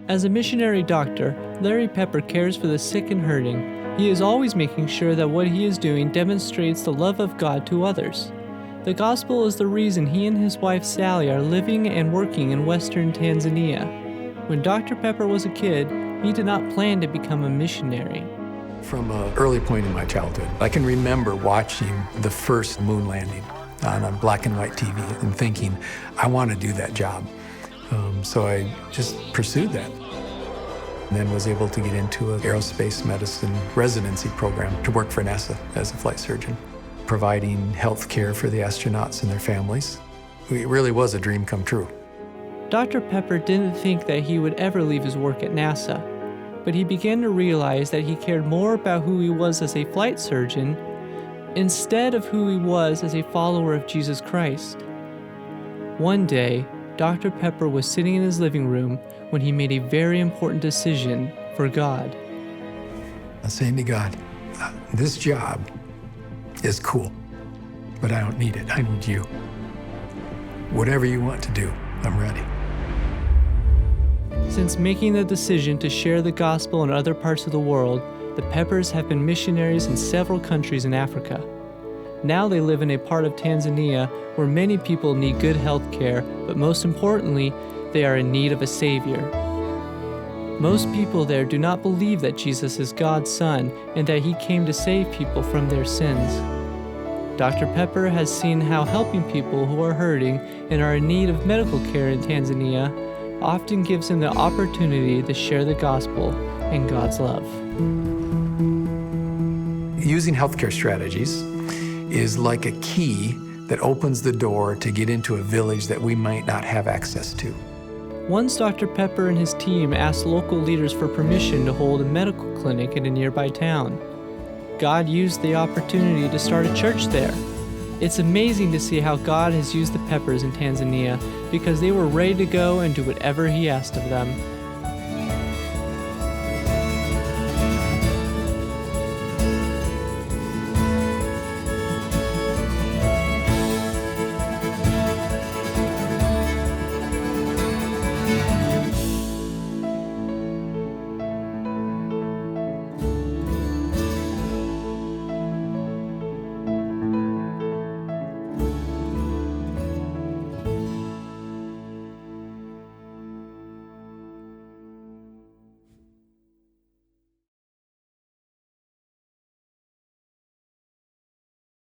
As a missionary doctor, Larry Pepper cares for the sick and hurting. He is always making sure that what he is doing demonstrates the love of God to others. The gospel is the reason he and his wife Sally are living and working in western Tanzania. When Dr. Pepper was a kid, he did not plan to become a missionary. From an early point in my childhood, I can remember watching the first moon landing on a black and white TV and thinking, I want to do that job. So I just pursued that. And then was able to get into an aerospace medicine residency program to work for NASA as a flight surgeon, providing health care for the astronauts and their families. It really was a dream come true. Dr. Pepper didn't think that he would ever leave his work at NASA, but he began to realize that he cared more about who he was as a flight surgeon instead of who he was as a follower of Jesus Christ. One day, Dr. Pepper was sitting in his living room when he made a very important decision for God. I was saying to God, this job is cool, but I don't need it. I need you. Whatever you want to do, I'm ready. Since making the decision to share the gospel in other parts of the world, the Peppers have been missionaries in several countries in Africa. Now they live in a part of Tanzania where many people need good health care, but most importantly, they are in need of a Savior. Most people there do not believe that Jesus is God's Son and that He came to save people from their sins. Dr. Pepper has seen how helping people who are hurting and are in need of medical care in Tanzania often gives him the opportunity to share the gospel and God's love. Using healthcare strategies is like a key that opens the door to get into a village that we might not have access to. Once Dr. Pepper and his team asked local leaders for permission to hold a medical clinic in a nearby town. God used the opportunity to start a church there. It's amazing to see how God has used the Peppers in Tanzania because they were ready to go and do whatever He asked of them.